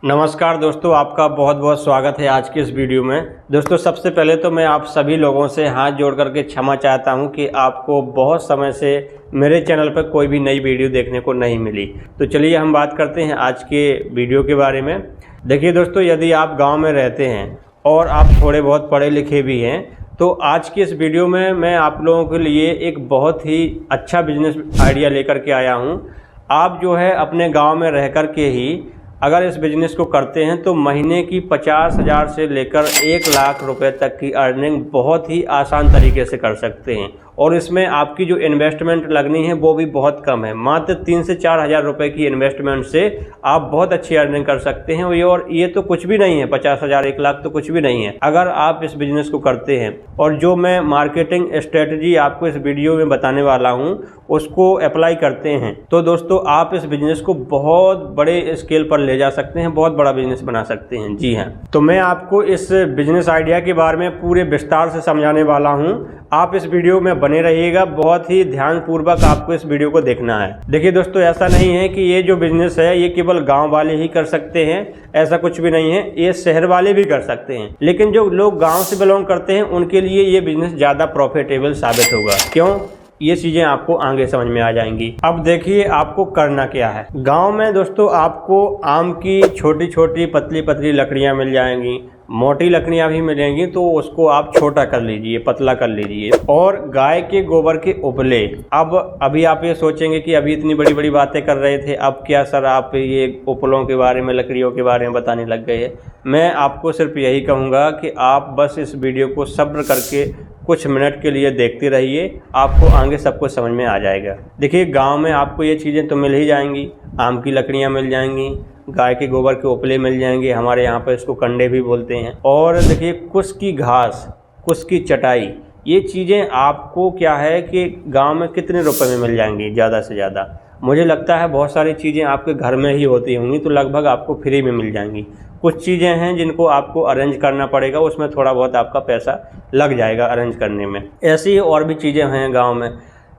नमस्कार दोस्तों, आपका बहुत बहुत स्वागत है आज के इस वीडियो में। दोस्तों, सबसे पहले तो मैं आप सभी लोगों से हाथ जोड़ करके क्षमा चाहता हूं कि आपको बहुत समय से मेरे चैनल पर कोई भी नई वीडियो देखने को नहीं मिली। तो चलिए हम बात करते हैं आज के वीडियो के बारे में। देखिए दोस्तों, यदि आप गांव में रहते हैं और आप थोड़े बहुत पढ़े लिखे भी हैं तो आज की इस वीडियो में मैं आप लोगों के लिए एक बहुत ही अच्छा बिजनेस आइडिया लेकर के आया हूँ। आप जो है अपने गाँव में रह कर के ही अगर इस बिज़नेस को करते हैं तो महीने की 50,000 से लेकर 1 लाख रुपए तक की अर्निंग बहुत ही आसान तरीके से कर सकते हैं। और इसमें आपकी जो इन्वेस्टमेंट लगनी है वो भी बहुत कम है। मात्र 3 से 4 हज़ार रुपये की इन्वेस्टमेंट से आप बहुत अच्छी अर्निंग कर सकते हैं। और ये तो कुछ भी नहीं है, 50,000 1 लाख तो कुछ भी नहीं है अगर आप इस बिज़नेस को करते हैं। और जो मैं मार्केटिंग स्ट्रेटजी आपको इस वीडियो में बताने वाला हूँ उसको अप्लाई करते हैं तो दोस्तों आप इस बिज़नेस को बहुत बड़े स्केल पर ले जा सकते हैं, बहुत बड़ा बिजनेस बना सकते हैं। जी हाँ, तो मैं आपको इस बिजनेस आइडिया के बारे में पूरे विस्तार से समझाने वाला हूं। आप इस वीडियो में बने रहिएगा, बहुत ही ध्यानपूर्वक आपको इस वीडियो को देखना है। देखिए दोस्तों, ऐसा नहीं है कि ये जो बिजनेस है ये केवल गांव वाले ही कर सकते हैं, ऐसा कुछ भी नहीं है। ये शहर वाले भी कर सकते हैं, लेकिन जो लोग गाँव से बिलोंग करते हैं उनके लिए ये बिजनेस ज़्यादा प्रॉफिटेबल साबित होगा। क्यों? ये चीज़ें आपको आगे समझ में आ जाएंगी। अब देखिए आपको करना क्या है। गांव में दोस्तों आपको आम की छोटी छोटी पतली पतली लकड़ियां मिल जाएंगी, मोटी लकड़ियां भी मिलेंगी, तो उसको आप छोटा कर लीजिए, पतला कर लीजिए। और गाय के गोबर के उपले। अब अभी आप ये सोचेंगे कि अभी इतनी बड़ी बड़ी बातें कर रहे थे, अब क्या सर आप ये उपलों के बारे में, लकड़ियों के बारे में बताने लग गए हैं। मैं आपको सिर्फ यही कहूँगा कि आप बस इस वीडियो को सब्र करके कुछ मिनट के लिए देखते रहिए, आपको आगे सब कुछ समझ में आ जाएगा। देखिए गांव में आपको ये चीज़ें तो मिल ही जाएंगी, आम की लकड़ियां मिल जाएंगी, गाय के गोबर के उपले मिल जाएंगे, हमारे यहाँ पर इसको कंडे भी बोलते हैं। और देखिए कुश की घास, कुश की चटाई, ये चीज़ें आपको क्या है कि गाँव में कितने रुपए में मिल जाएंगी ज़्यादा से ज़्यादा। मुझे लगता है बहुत सारी चीज़ें आपके घर में ही होती होंगी तो लगभग आपको फ्री में मिल जाएंगी। कुछ चीज़ें हैं जिनको आपको अरेंज करना पड़ेगा, उसमें थोड़ा बहुत आपका पैसा लग जाएगा अरेंज करने में। ऐसी और भी चीज़ें हैं गांव में,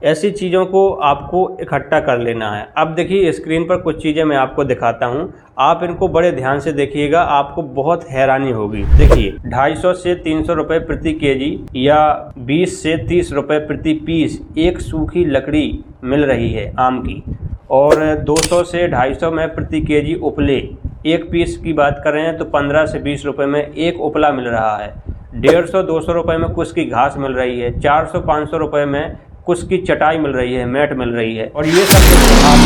ऐसी चीज़ों को आपको इकट्ठा कर लेना है। अब देखिए स्क्रीन पर कुछ चीज़ें मैं आपको दिखाता हूं, आप इनको बड़े ध्यान से देखिएगा, आपको बहुत हैरानी होगी। देखिए 250 से 300 रुपये प्रति केजी या 20 से 30 रुपये प्रति पीस एक सूखी लकड़ी मिल रही है आम की। और 200 से 250 में प्रति केजी उपले, एक पीस की बात कर रहे हैं तो 15 से 20 रुपए में एक उपला मिल रहा है। 150-200 रुपए में कुश की घास मिल रही है। 400-500 रुपए में कुश की चटाई मिल रही है, मैट मिल रही है। और ये सब आप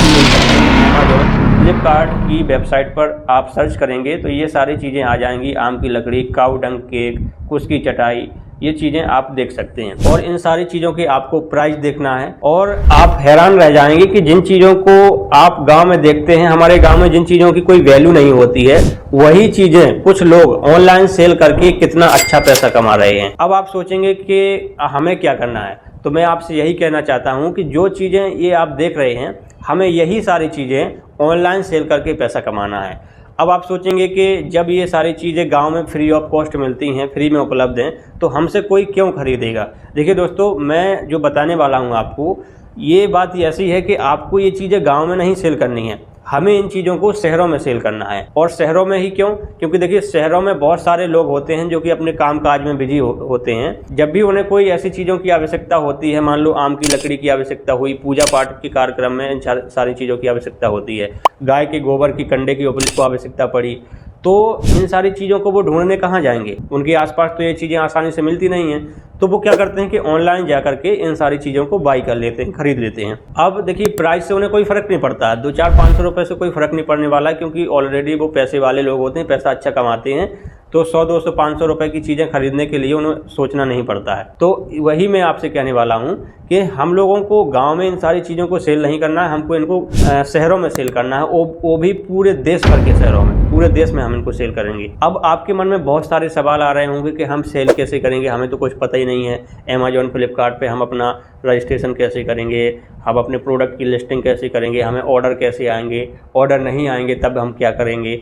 फ्लिपकार्ट की वेबसाइट पर आप सर्च करेंगे तो ये सारी चीज़ें आ जाएंगी। आम की लकड़ी, काऊ डंग केक, कुश की चटाई, ये चीज़ें आप देख सकते हैं। और इन सारी चीज़ों के आपको प्राइस देखना है और आप हैरान रह जाएंगे कि जिन चीज़ों को आप गांव में देखते हैं, हमारे गांव में जिन चीज़ों की कोई वैल्यू नहीं होती है, वही चीज़ें कुछ लोग ऑनलाइन सेल करके कितना अच्छा पैसा कमा रहे हैं। अब आप सोचेंगे कि हमें क्या करना है, तो मैं आपसे यही कहना चाहता हूँ कि जो चीज़ें ये आप देख रहे हैं, हमें यही सारी चीज़ें ऑनलाइन सेल करके पैसा कमाना है। अब आप सोचेंगे कि जब ये सारी चीज़ें गांव में फ्री ऑफ कॉस्ट मिलती हैं, फ्री में उपलब्ध हैं, तो हमसे कोई क्यों खरीदेगा। देखिए दोस्तों, मैं जो बताने वाला हूं आपको, ये बात ऐसी है कि आपको ये चीज़ें गांव में नहीं सेल करनी है, हमें इन चीज़ों को शहरों में सेल करना है। और शहरों में ही क्यों? क्योंकि देखिए शहरों में बहुत सारे लोग होते हैं जो कि अपने काम काज में बिजी होते हैं। जब भी उन्हें कोई ऐसी चीज़ों की आवश्यकता होती है, मान लो आम की लकड़ी की आवश्यकता हुई, पूजा पाठ के कार्यक्रम में इन सारी चीज़ों की आवश्यकता होती है, गाय के गोबर की कंडे की उपली को आवश्यकता पड़ी, तो इन सारी चीज़ों को वो ढूंढने कहाँ जाएंगे? उनके आसपास तो ये चीज़ें आसानी से मिलती नहीं हैं, तो वो क्या करते हैं कि ऑनलाइन जा करके इन सारी चीज़ों को बाई कर लेते हैं, खरीद लेते हैं। अब देखिए प्राइस से उन्हें कोई फ़र्क नहीं पड़ता, 200-500 रुपये से कोई फ़र्क नहीं पड़ने वाला, क्योंकि ऑलरेडी वो पैसे वाले लोग होते हैं, पैसा अच्छा कमाते हैं, तो 100-200-500 रुपये की चीज़ें खरीदने के लिए उन्हें सोचना नहीं पड़ता है। तो वही मैं आपसे कहने वाला हूँ कि हम लोगों को गांव में इन सारी चीज़ों को सेल नहीं करना है, हमको इनको शहरों में सेल करना है, वो भी पूरे देश भर के शहरों में, पूरे देश में हम इनको सेल करेंगे। अब आपके मन में बहुत सारे सवाल आ रहे होंगे कि हम सेल कैसे करेंगे, हमें तो कुछ पता ही नहीं है। अमेजॉन, फ्लिपकार्ट पे हम अपना रजिस्ट्रेशन कैसे करेंगे, हम अपने प्रोडक्ट की लिस्टिंग कैसे करेंगे, हमें ऑर्डर कैसे आएंगे, ऑर्डर नहीं आएंगे तब हम क्या करेंगे,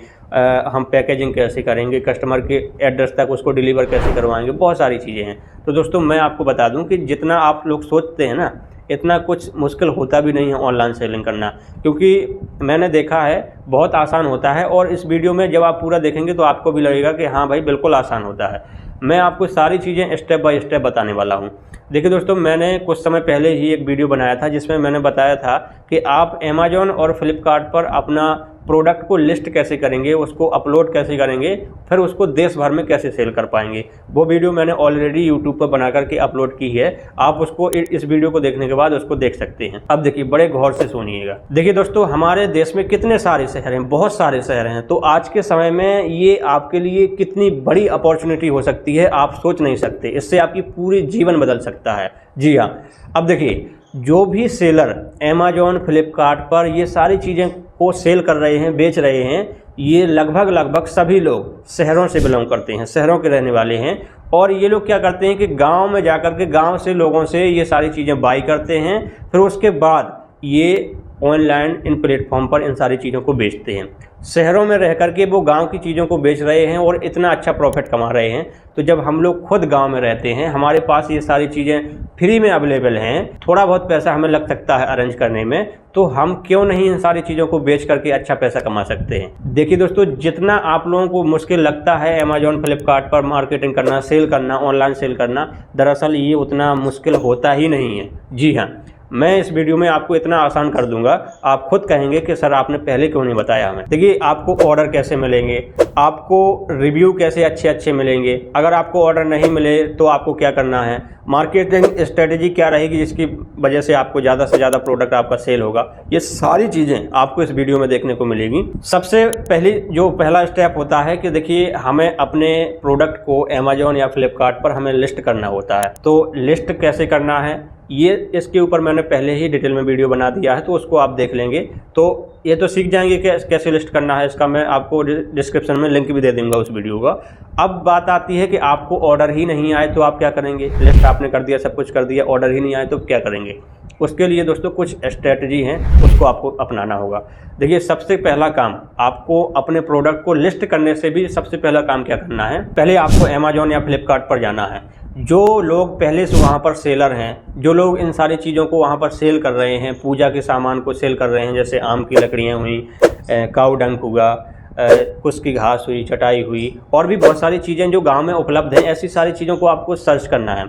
हम पैकेजिंग कैसे करेंगे, कस्टमर के एड्रेस तक उसको डिलीवर कैसे करवाएंगे, बहुत सारी चीज़ें हैं। तो दोस्तों मैं आपको बता दूं कि जितना आप लोग सोचते हैं ना, इतना कुछ मुश्किल होता भी नहीं है ऑनलाइन सेलिंग करना, क्योंकि मैंने देखा है बहुत आसान होता है। और इस वीडियो में जब आप पूरा देखेंगे तो आपको भी लगेगा कि हाँ भाई बिल्कुल आसान होता है। मैं आपको सारी चीज़ें स्टेप बाय स्टेप बताने वाला हूँ। देखिए दोस्तों, मैंने कुछ समय पहले ही एक वीडियो बनाया था जिसमें मैंने बताया था कि आप अमेज़ॉन और फ्लिपकार्ट पर अपना प्रोडक्ट को लिस्ट कैसे करेंगे, उसको अपलोड कैसे करेंगे, फिर उसको देश भर में कैसे सेल कर पाएंगे। वो वीडियो मैंने ऑलरेडी यूट्यूब पर बना करके अपलोड की है। आप उसको इस वीडियो को देखने के बाद उसको देख सकते हैं। अब देखिए, बड़े गौर से सुनिएगा। देखिए दोस्तों, हमारे देश में कितने सारे शहर हैं, बहुत सारे शहर हैं। तो आज के समय में ये आपके लिए कितनी बड़ी अपॉर्चुनिटी हो सकती है, आप सोच नहीं सकते। इससे आपकी पूरी जीवन बदल सकता है। जी हाँ, अब देखिए, जो भी सेलर अमेज़ॉन फ्लिपकार्ट पर ये सारी चीज़ें को सेल कर रहे हैं, बेच रहे हैं, ये लगभग सभी लोग शहरों से बिलोंग करते हैं, शहरों के रहने वाले हैं। और ये लोग क्या करते हैं कि गांव में जाकर के गांव से लोगों से ये सारी चीज़ें बाई करते हैं, फिर उसके बाद ये ऑनलाइन इन प्लेटफॉर्म पर इन सारी चीज़ों को बेचते हैं। शहरों में रह करके वो गांव की चीज़ों को बेच रहे हैं और इतना अच्छा प्रॉफिट कमा रहे हैं। तो जब हम लोग खुद गांव में रहते हैं, हमारे पास ये सारी चीज़ें फ्री में अवेलेबल हैं, थोड़ा बहुत पैसा हमें लग सकता है अरेंज करने में, तो हम क्यों नहीं इन सारी चीज़ों को बेच करके अच्छा पैसा कमा सकते हैं। देखिए दोस्तों, जितना आप लोगों को मुश्किल लगता है अमेज़ॉन फ्लिपकार्ट पर मार्केटिंग करना, सेल करना, ऑनलाइन सेल करना, दरअसल ये उतना मुश्किल होता ही नहीं है। जी हाँ, मैं इस वीडियो में आपको इतना आसान कर दूंगा, आप खुद कहेंगे कि सर आपने पहले क्यों नहीं बताया हमें। देखिए, आपको ऑर्डर कैसे मिलेंगे, आपको रिव्यू कैसे अच्छे मिलेंगे, अगर आपको ऑर्डर नहीं मिले तो आपको क्या करना है, मार्केटिंग स्ट्रेटेजी क्या रहेगी जिसकी वजह से आपको ज़्यादा से ज़्यादा प्रोडक्ट आपका सेल होगा, ये सारी चीज़ें आपको इस वीडियो में देखने को मिलेगी। सबसे पहला स्टेप होता है कि देखिए, हमें अपने प्रोडक्ट को अमेज़ॉन या फ्लिपकार्ट पर हमें लिस्ट करना होता है। तो लिस्ट कैसे करना है, ये इसके ऊपर मैंने पहले ही डिटेल में वीडियो बना दिया है, तो उसको आप देख लेंगे तो ये तो सीख जाएंगे कि कैसे लिस्ट करना है। इसका मैं आपको डिस्क्रिप्शन में लिंक भी दे दूंगा उस वीडियो का। अब बात आती है कि आपको ऑर्डर ही नहीं आए तो आप क्या करेंगे। लिस्ट आपने कर दिया, सब कुछ कर दिया, ऑर्डर ही नहीं आए तो क्या करेंगे। उसके लिए दोस्तों कुछ स्ट्रेटजी हैं, उसको आपको अपनाना होगा। देखिए, सबसे पहला काम, आपको अपने प्रोडक्ट को लिस्ट करने से भी सबसे पहला काम क्या करना है, पहले आपको अमेज़ॉन या फ्लिपकार्ट पर जाना है। जो लोग पहले से वहाँ पर सेलर हैं, जो लोग इन सारी चीज़ों को वहाँ पर सेल कर रहे हैं, पूजा के सामान को सेल कर रहे हैं, जैसे आम की लकड़ियाँ हुई, काऊ डंक हुआ, कुश की घास हुई, चटाई हुई, और भी बहुत सारी चीज़ें जो गांव में उपलब्ध हैं, ऐसी सारी चीज़ों को आपको सर्च करना है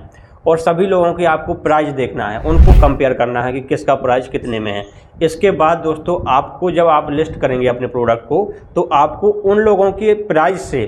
और सभी लोगों की आपको प्राइस देखना है, उनको कंपेयर करना है कि किसका प्राइस कितने में है। इसके बाद दोस्तों, आपको जब आप लिस्ट करेंगे अपने प्रोडक्ट को, तो आपको उन लोगों के प्राइस से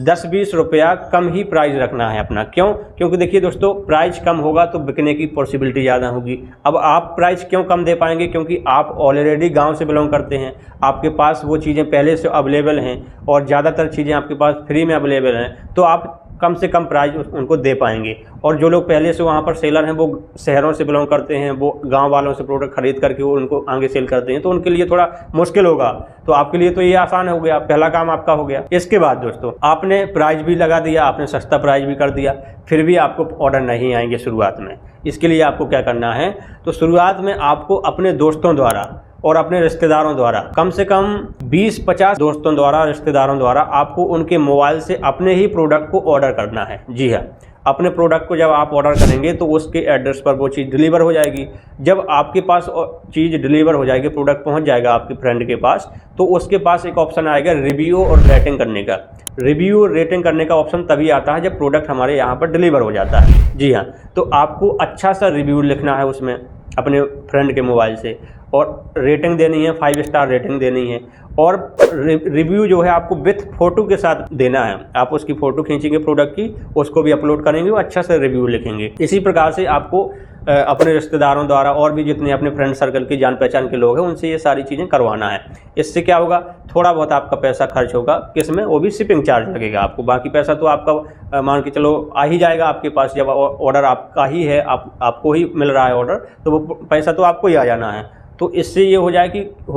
10-20 रुपया कम ही प्राइस रखना है अपना। क्यों? क्योंकि देखिए दोस्तों, प्राइस कम होगा तो बिकने की पॉसिबिलिटी ज़्यादा होगी। अब आप प्राइस क्यों कम दे पाएंगे, क्योंकि आप ऑलरेडी गांव से बिलोंग करते हैं, आपके पास वो चीज़ें पहले से अवेलेबल हैं और ज़्यादातर चीज़ें आपके पास फ्री में अवेलेबल हैं, तो आप कम से कम प्राइस उनको दे पाएंगे। और जो लोग पहले से वहाँ पर सेलर हैं, वो शहरों से बिलोंग करते हैं, वो गांव वालों से प्रोडक्ट खरीद करके वो उनको आगे सेल करते हैं, तो उनके लिए थोड़ा मुश्किल होगा। तो आपके लिए तो ये आसान हो गया, पहला काम आपका हो गया। इसके बाद दोस्तों, आपने प्राइस भी लगा दिया, आपने सस्ता प्राइस भी कर दिया, फिर भी आपको ऑर्डर नहीं आएंगे शुरुआत में। इसके लिए आपको क्या करना है, तो शुरुआत में आपको अपने दोस्तों द्वारा और अपने रिश्तेदारों द्वारा, कम से कम 20-50 दोस्तों द्वारा, रिश्तेदारों द्वारा आपको उनके मोबाइल से अपने ही प्रोडक्ट को ऑर्डर करना है। जी हाँ, अपने प्रोडक्ट को जब आप ऑर्डर करेंगे तो उसके एड्रेस पर वो चीज़ डिलीवर हो जाएगी। जब आपके पास चीज़ डिलीवर हो जाएगी, प्रोडक्ट पहुंच जाएगा आपके फ्रेंड के पास, तो उसके पास एक ऑप्शन आएगा रिव्यू और रेटिंग करने का। रिव्यू और रेटिंग करने का ऑप्शन तभी आता है जब प्रोडक्ट हमारे यहाँ पर डिलीवर हो जाता है। जी हाँ, तो आपको अच्छा सा रिव्यू लिखना है उसमें अपने फ्रेंड के मोबाइल से, और रेटिंग देनी है, 5 स्टार रेटिंग देनी है। और रिव्यू जो है आपको विथ फोटो के साथ देना है। आप उसकी फ़ोटो खींचेंगे प्रोडक्ट की, उसको भी अपलोड करेंगे और अच्छा से रिव्यू लिखेंगे। इसी प्रकार से आपको अपने रिश्तेदारों द्वारा और भी जितने अपने फ्रेंड सर्कल के जान पहचान के लोग हैं, उनसे ये सारी चीज़ें करवाना है। इससे क्या होगा, थोड़ा बहुत आपका पैसा खर्च होगा, किसमें, वो भी शिपिंग चार्ज लगेगा आपको। बाकी पैसा तो आपका मान के चलो आ ही जाएगा आपके पास। जब ऑर्डर आपका ही है, आपको ही मिल रहा है ऑर्डर, तो वो पैसा तो आपको ही आ जाना है। तो इससे ये हो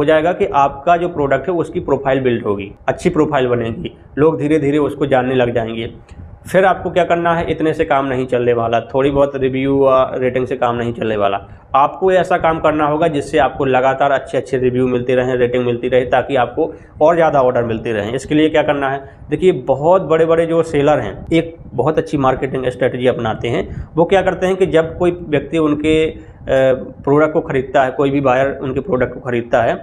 जाएगा कि आपका जो प्रोडक्ट है उसकी प्रोफाइल बिल्ड होगी, अच्छी प्रोफाइल बनेगी, लोग धीरे धीरे उसको जानने लग जाएंगे। फिर आपको क्या करना है, इतने से काम नहीं चलने वाला, थोड़ी बहुत रिव्यू और रेटिंग से काम नहीं चलने वाला। आपको ऐसा काम करना होगा जिससे आपको लगातार अच्छे रिव्यू मिलते रहें, रेटिंग मिलती रहे, ताकि आपको और ज़्यादा ऑर्डर मिलते रहें। इसके लिए क्या करना है, देखिए बहुत बड़े बड़े जो सेलर हैं एक बहुत अच्छी मार्केटिंग स्ट्रेटजी अपनाते हैं। वो क्या करते हैं कि जब कोई व्यक्ति उनके प्रोडक्ट को ख़रीदता है, कोई भी बायर उनके प्रोडक्ट को ख़रीदता है,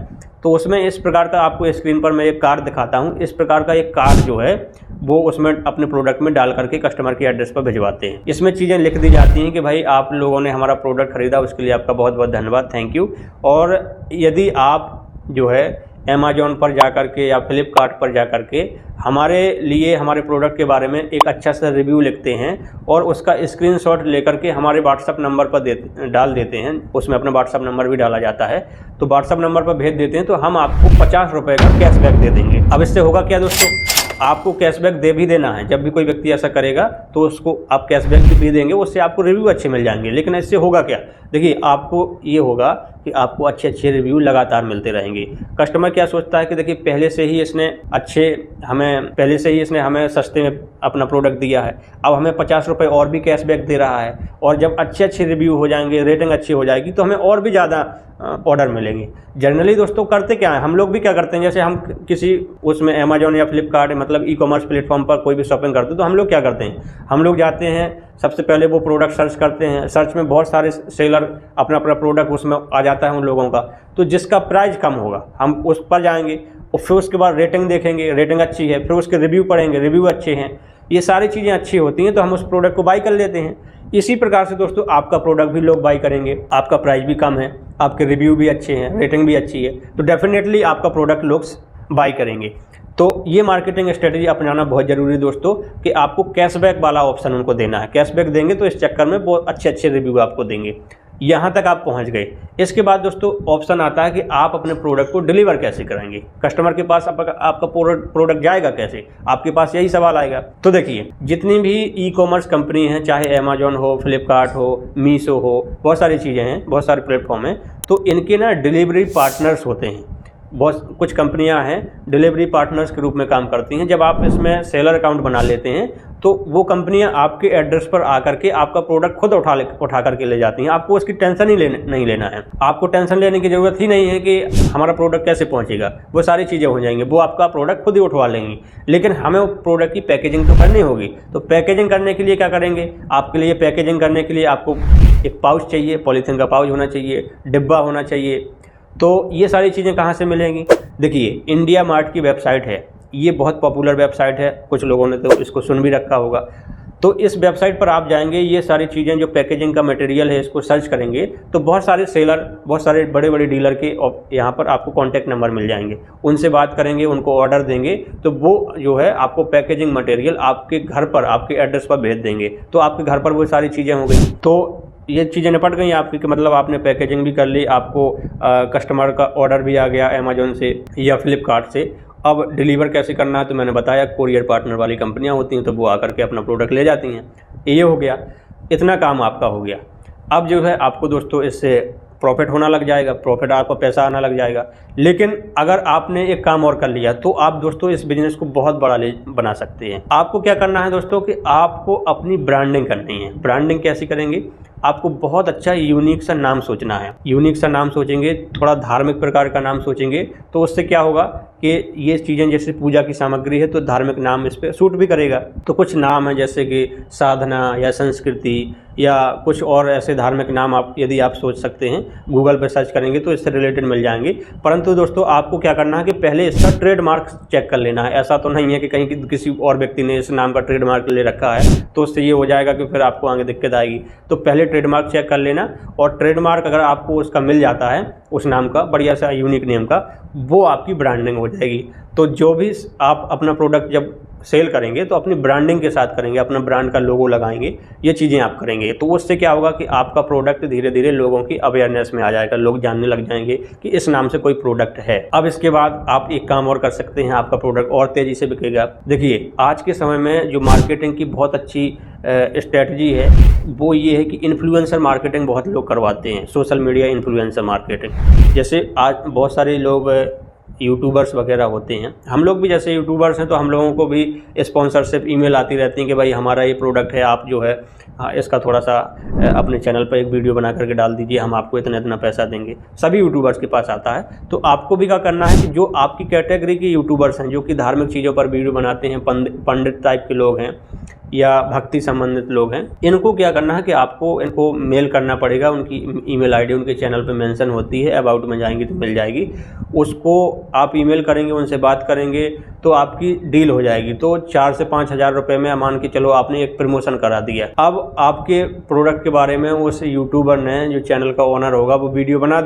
तो उसमें इस प्रकार का आपको स्क्रीन पर मैं एक कार्ड दिखाता हूँ। इस प्रकार का एक कार्ड जो है वो उसमें अपने प्रोडक्ट में डाल करके कस्टमर के एड्रेस पर भिजवाते हैं। इसमें चीज़ें लिख दी जाती हैं कि भाई आप लोगों ने हमारा प्रोडक्ट ख़रीदा, उसके लिए आपका बहुत बहुत धन्यवाद, थैंक यू। और यदि आप जो है अमेज़ॉन पर जा कर के या फ्लिपकार्ट पर जा कर के हमारे लिए हमारे प्रोडक्ट के बारे में एक अच्छा सा रिव्यू लिखते हैं और उसका स्क्रीनशॉट लेकर के हमारे व्हाट्सअप नंबर पर डाल देते हैं, उसमें अपना व्हाट्सअप नंबर भी डाला जाता है, तो व्हाट्सअप नंबर पर भेज देते हैं, तो हम आपको 50 रुपये का कैशबैक दे देंगे। अब इससे होगा क्या दोस्तों, आपको कैशबैक दे भी देना है। जब भी कोई व्यक्ति ऐसा करेगा तो उसको आप कैशबैक भी देंगे, उससे आपको रिव्यू अच्छे मिल जाएंगे। लेकिन इससे होगा क्या, देखिए आपको ये होगा कि आपको अच्छे अच्छे रिव्यू लगातार मिलते रहेंगे। कस्टमर क्या सोचता है कि देखिए पहले से ही इसने हमें सस्ते में अपना प्रोडक्ट दिया है, अब हमें 50 रुपये और भी कैशबैक दे रहा है, और जब अच्छे अच्छे रिव्यू हो जाएंगे, रेटिंग अच्छी हो जाएगी, तो हमें और भी ज़्यादा ऑर्डर मिलेंगे। जनरली दोस्तों करते क्या है, हम लोग भी क्या करते हैं, जैसे हम किसी उसमें अमेज़ॉन या फ्लिपकार्ट मतलब ई-कॉमर्स प्लेटफॉर्म पर कोई भी शॉपिंग करते हैं, तो हम लोग क्या करते हैं, हम लोग जाते हैं, सबसे पहले वो प्रोडक्ट सर्च करते हैं। सर्च में बहुत सारे सेलर अपना अपना प्रोडक्ट उसमें आ जाता है उन लोगों का, तो जिसका प्राइस कम होगा हम उस पर जाएंगे, और फिर उसके बाद रेटिंग देखेंगे, रेटिंग अच्छी है, फिर उसके रिव्यू पढ़ेंगे, रिव्यू अच्छे हैं, ये सारी चीज़ें अच्छी होती हैं, तो हम उस प्रोडक्ट को बाई कर लेते हैं। इसी प्रकार से दोस्तों आपका प्रोडक्ट भी लोग बाई करेंगे, आपका प्राइस भी कम है, आपके रिव्यू भी अच्छे हैं, रेटिंग भी अच्छी है, तो डेफिनेटली आपका प्रोडक्ट लोग बाई करेंगे। तो ये मार्केटिंग स्ट्रेटजी अपनाना बहुत ज़रूरी है दोस्तों, कि आपको कैशबैक वाला ऑप्शन उनको देना है। कैशबैक देंगे तो इस चक्कर में बहुत अच्छे अच्छे रिव्यू आपको देंगे। यहाँ तक आप पहुँच गए। इसके बाद दोस्तों ऑप्शन आता है कि आप अपने प्रोडक्ट को डिलीवर कैसे करेंगे, कस्टमर के पास आपका प्रोडक्ट जाएगा कैसे, आपके पास यही सवाल आएगा। तो देखिए जितनी भी ई-कॉमर्स कंपनी हैं, चाहे अमेज़ॉन हो, फ्लिपकार्ट हो, मीशो हो, बहुत सारी चीज़ें हैं, बहुत सारे प्लेटफॉर्म हैं, तो इनके ना डिलीवरी पार्टनर्स होते हैं। बहुत कुछ कंपनियां हैं डिलीवरी पार्टनर्स के रूप में काम करती हैं। जब आप इसमें सेलर अकाउंट बना लेते हैं तो वो कंपनियां आपके एड्रेस पर आकर के आपका प्रोडक्ट खुद उठा करके ले जाती हैं। आपको उसकी टेंशन ही नहीं लेना है, आपको टेंशन लेने की ज़रूरत ही नहीं है कि हमारा प्रोडक्ट कैसे पहुंचेगा, वो सारी चीज़ें हो जाएंगी, वो आपका प्रोडक्ट खुद ही उठवा लेंगी। लेकिन हमें वो प्रोडक्ट की पैकेजिंग तो करनी होगी, तो पैकेजिंग करने के लिए क्या करेंगे, आपके लिए पैकेजिंग करने के लिए आपको एक पाउच चाहिए, पॉलीथीन का पाउच होना चाहिए, डिब्बा होना चाहिए। तो ये सारी चीज़ें कहाँ से मिलेंगी, देखिए इंडिया मार्ट की वेबसाइट है, ये बहुत पॉपुलर वेबसाइट है, कुछ लोगों ने तो इसको सुन भी रखा होगा। तो इस वेबसाइट पर आप जाएंगे, ये सारी चीज़ें जो पैकेजिंग का मटेरियल है इसको सर्च करेंगे तो बहुत सारे सेलर, बहुत सारे बड़े बड़े डीलर के यहाँ पर आपको कॉन्टैक्ट नंबर मिल जाएंगे, उनसे बात करेंगे, उनको ऑर्डर देंगे, तो वो जो है आपको पैकेजिंग मटेरियल आपके घर पर, आपके एड्रेस पर भेज देंगे। तो आपके घर पर वो सारी चीज़ें हो गई, तो ये चीज़ें निपट गई आपकी, कि मतलब आपने पैकेजिंग भी कर ली, आपको कस्टमर का ऑर्डर भी आ गया अमेज़ॉन से या फ्लिपकार्ट से। अब डिलीवर कैसे करना है तो मैंने बताया, कोरियर पार्टनर वाली कंपनियां होती हैं, तो वो आकर के अपना प्रोडक्ट ले जाती हैं। ये हो गया, इतना काम आपका हो गया। अब जो है आपको दोस्तों इससे प्रॉफिट होना लग जाएगा, प्रॉफिट आपको पैसा आना लग जाएगा। लेकिन अगर आपने एक काम और कर लिया तो आप दोस्तों इस बिज़नेस को बहुत बड़ा बना सकते हैं। आपको क्या करना है दोस्तों, कि आपको अपनी ब्रांडिंग करनी है। ब्रांडिंग कैसे करेंगे, आपको बहुत अच्छा यूनिक सा नाम सोचना है। यूनिक सा नाम सोचेंगे, थोड़ा धार्मिक प्रकार का नाम सोचेंगे, तो उससे क्या होगा कि ये चीज़ें जैसे पूजा की सामग्री है तो धार्मिक नाम इस पर सूट भी करेगा। तो कुछ नाम है जैसे कि साधना या संस्कृति या कुछ और ऐसे धार्मिक नाम आप यदि आप सोच सकते हैं, गूगल पर सर्च करेंगे तो इससे रिलेटेड मिल जाएंगे। परंतु दोस्तों आपको क्या करना है कि पहले इसका ट्रेडमार्क चेक कर लेना है। ऐसा तो नहीं है कि कहीं किसी और व्यक्ति ने इस नाम का ट्रेडमार्क ले रखा है तो उससे ये हो जाएगा कि फिर आपको आगे दिक्कत आएगी। तो पहले ट्रेडमार्क चेक कर लेना, और ट्रेडमार्क अगर आपको उसका मिल जाता है उस नाम का, बढ़िया सा यूनिक नेम का, वो आपकी ब्रांडिंग हो जाएगी। तो जो भी आप अपना प्रोडक्ट जब सेल करेंगे तो अपनी ब्रांडिंग के साथ करेंगे, अपना ब्रांड का लोगो लगाएंगे, ये चीज़ें आप करेंगे। तो उससे क्या होगा कि आपका प्रोडक्ट धीरे धीरे लोगों की अवेयरनेस में आ जाएगा, लोग जानने लग जाएंगे कि इस नाम से कोई प्रोडक्ट है। अब इसके बाद आप एक काम और कर सकते हैं, आपका प्रोडक्ट और तेज़ी से बिकेगा। देखिए आज के समय में जो मार्केटिंग की बहुत अच्छी स्ट्रेटजी है वो ये है कि इन्फ्लुएंसर मार्केटिंग बहुत लोग करवाते हैं, सोशल मीडिया इन्फ्लुएंसर मार्केटिंग। जैसे आज बहुत सारे लोग यूट्यूबर्स वगैरह होते हैं, हम लोग भी जैसे यूट्यूबर्स हैं तो हम लोगों को भी स्पॉन्सरशिप ईमेल आती रहती है कि भाई हमारा ये प्रोडक्ट है, आप जो है इसका थोड़ा सा अपने चैनल पर एक वीडियो बना करके डाल दीजिए, हम आपको इतना इतना पैसा देंगे। सभी यूट्यूबर्स के पास आता है। तो आपको भी क्या करना है कि जो आपकी कैटेगरी के यूट्यूबर्स हैं, जो कि धार्मिक चीज़ों पर वीडियो बनाते हैं, पंडित टाइप के लोग हैं, या भक्ति संबंधित लोग हैं, इनको क्या करना है कि आपको इनको मेल करना पड़ेगा। उनकी ईमेल आईडी उनके चैनल पे मेंशन होती है, अबाउट में जाएंगे तो मिल जाएगी। उसको आप ईमेल करेंगे, उनसे बात करेंगे तो आपकी डील हो जाएगी। तो 4 से 5 हज़ार रुपये में मान के चलो आपने एक प्रमोशन करा दिया। अब आपके प्रोडक्ट के बारे में उस यूट्यूबर ने, जो चैनल का ओनर होगा, वो वीडियो बना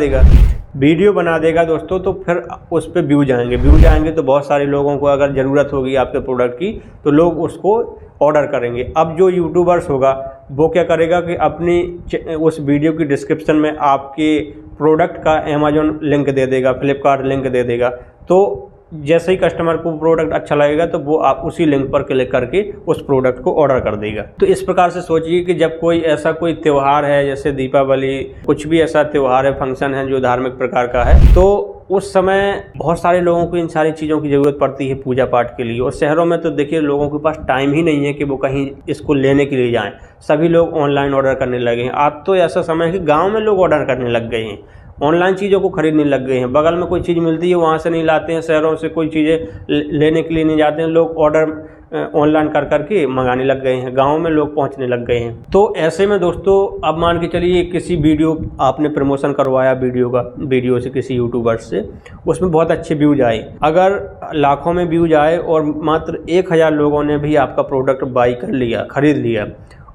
देगा दोस्तों। तो फिर उस पर व्यूज आएंगे तो बहुत सारे लोगों को अगर ज़रूरत होगी आपके प्रोडक्ट की तो लोग उसको ऑर्डर करेंगे। अब जो यूट्यूबर्स होगा वो क्या करेगा कि अपनी उस वीडियो की डिस्क्रिप्शन में आपके प्रोडक्ट का अमेज़न लिंक दे देगा, फ्लिपकार्ट लिंक दे देगा। तो जैसे ही कस्टमर को प्रोडक्ट अच्छा लगेगा तो वो आप उसी लिंक पर क्लिक करके उस प्रोडक्ट को ऑर्डर कर देगा। तो इस प्रकार से सोचिए कि जब कोई ऐसा कोई त्यौहार है, जैसे दीपावली, कुछ भी ऐसा त्यौहार है, फंक्शन है जो धार्मिक प्रकार का है, तो उस समय बहुत सारे लोगों को इन सारी चीज़ों की ज़रूरत पड़ती है पूजा पाठ के लिए। और शहरों में तो देखिए लोगों के पास टाइम ही नहीं है कि वो कहीं इसको लेने के लिए जाएं। सभी लोग ऑनलाइन ऑर्डर करने लगे हैं। आज तो ऐसा समय है कि गाँव में लोग ऑर्डर करने लग गए हैं, ऑनलाइन चीज़ों को खरीदने लग गए हैं। बगल में कोई चीज़ मिलती है वहाँ से नहीं लाते हैं, शहरों से कोई चीज़ें लेने के लिए नहीं जाते हैं, लोग ऑर्डर ऑनलाइन कर करके मंगाने लग गए हैं। गाँव में लोग पहुँचने लग गए हैं। तो ऐसे में दोस्तों अब मान के चलिए किसी वीडियो आपने प्रमोशन करवाया वीडियो से किसी यूट्यूबर से, उसमें बहुत अच्छे व्यूज आए। अगर लाखों में व्यूज आए और मात्र 1000 लोगों ने भी आपका प्रोडक्ट बाई कर लिया, खरीद लिया,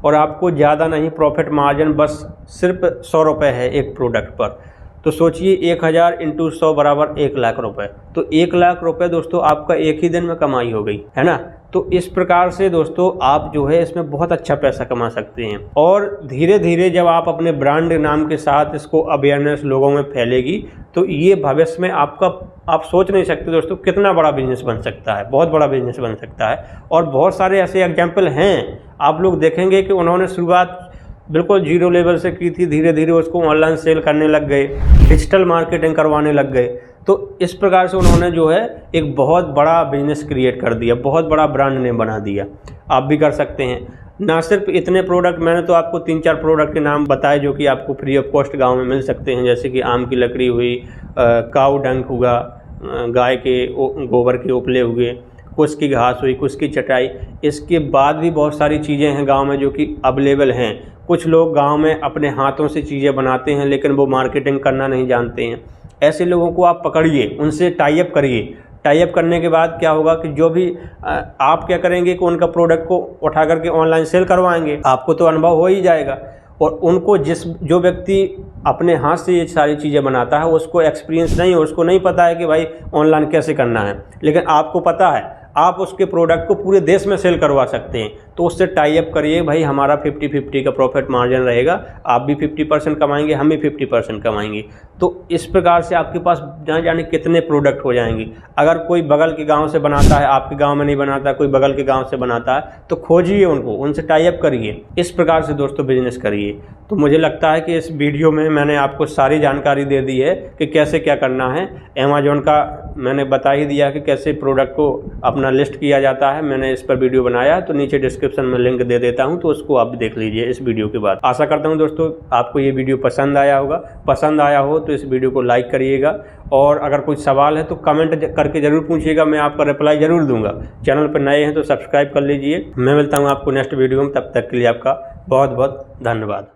और आपको ज़्यादा नहीं प्रॉफिट मार्जिन बस सिर्फ 100 रुपये है एक प्रोडक्ट पर, तो सोचिए 1000 × 100 बराबर 1 लाख रुपए। तो 1 लाख रुपए दोस्तों आपका एक ही दिन में कमाई हो गई है ना। तो इस प्रकार से दोस्तों आप जो है इसमें बहुत अच्छा पैसा कमा सकते हैं। और धीरे धीरे जब आप अपने ब्रांड नाम के साथ इसको अवेयरनेस लोगों में फैलेगी तो ये भविष्य में आपका, आप सोच नहीं सकते दोस्तों कितना बड़ा बिजनेस बन सकता है, बहुत बड़ा बिजनेस बन सकता है। और बहुत सारे ऐसे एग्जाम्पल हैं, आप लोग देखेंगे कि उन्होंने शुरुआत बिल्कुल जीरो लेवल से की थी, धीरे धीरे उसको ऑनलाइन सेल करने लग गए, डिजिटल मार्केटिंग करवाने लग गए। तो इस प्रकार से उन्होंने जो है एक बहुत बड़ा बिजनेस क्रिएट कर दिया, बहुत बड़ा ब्रांड नेम बना दिया। आप भी कर सकते हैं। ना सिर्फ इतने प्रोडक्ट, मैंने तो आपको 3-4 प्रोडक्ट के नाम बताए जो कि आपको फ्री ऑफ कॉस्ट गाँव में मिल सकते हैं, जैसे कि आम की लकड़ी हुई, काऊ डंक हुआ, गाय के गोबर के उपले हुए, कुछ की घास हुई, कुछ की चटाई। इसके बाद भी बहुत सारी चीज़ें हैं गांव में जो कि अवेलेबल हैं। कुछ लोग गांव में अपने हाथों से चीज़ें बनाते हैं लेकिन वो मार्केटिंग करना नहीं जानते हैं। ऐसे लोगों को आप पकड़िए, उनसे टाई अप करिए। टाई अप करने के बाद क्या होगा कि जो भी आप क्या करेंगे कि उनका प्रोडक्ट को उठा करके ऑनलाइन सेल करवाएंगे, आपको तो अनुभव हो ही जाएगा। और उनको जो व्यक्ति अपने हाथ से ये सारी चीज़ें बनाता है उसको एक्सपीरियंस नहीं है, उसको नहीं पता है कि भाई ऑनलाइन कैसे करना है, लेकिन आपको पता है, आप उसके प्रोडक्ट को पूरे देश में सेल करवा सकते हैं। तो उससे टाई अप करिए, भाई हमारा 50-50 का प्रॉफिट मार्जिन रहेगा, आप भी 50% कमाएंगे, हम भी 50% कमाएंगे। तो इस प्रकार से आपके पास ना जाने कितने प्रोडक्ट हो जाएंगे। अगर कोई बगल के गांव से बनाता है, आपके गांव में नहीं बनाता, कोई बगल के गांव से बनाता है, तो खोजिए उनको, उनसे टाई अप करिए। इस प्रकार से दोस्तों बिजनेस करिए। तो मुझे लगता है कि इस वीडियो में मैंने आपको सारी जानकारी दे दी है कि कैसे क्या करना है। अमेज़न का मैंने बता ही दिया कि कैसे प्रोडक्ट को अपना लिस्ट किया जाता है, मैंने इस पर वीडियो बनाया, तो नीचे डिस्क्रिप्शन में लिंक दे देता हूं, तो उसको आप देख लीजिए इस वीडियो के बाद। आशा करता हूं दोस्तों आपको ये वीडियो पसंद आया होगा। पसंद आया हो तो इस वीडियो को लाइक करिएगा, और अगर कुछ सवाल है तो कमेंट करके ज़रूर पूछिएगा, मैं आपका रिप्लाई ज़रूर दूंगा। चैनल पर नए हैं तो सब्सक्राइब कर लीजिए। मैं मिलता हूँ आपको नेक्स्ट वीडियो में, तब तक के लिए आपका बहुत बहुत धन्यवाद।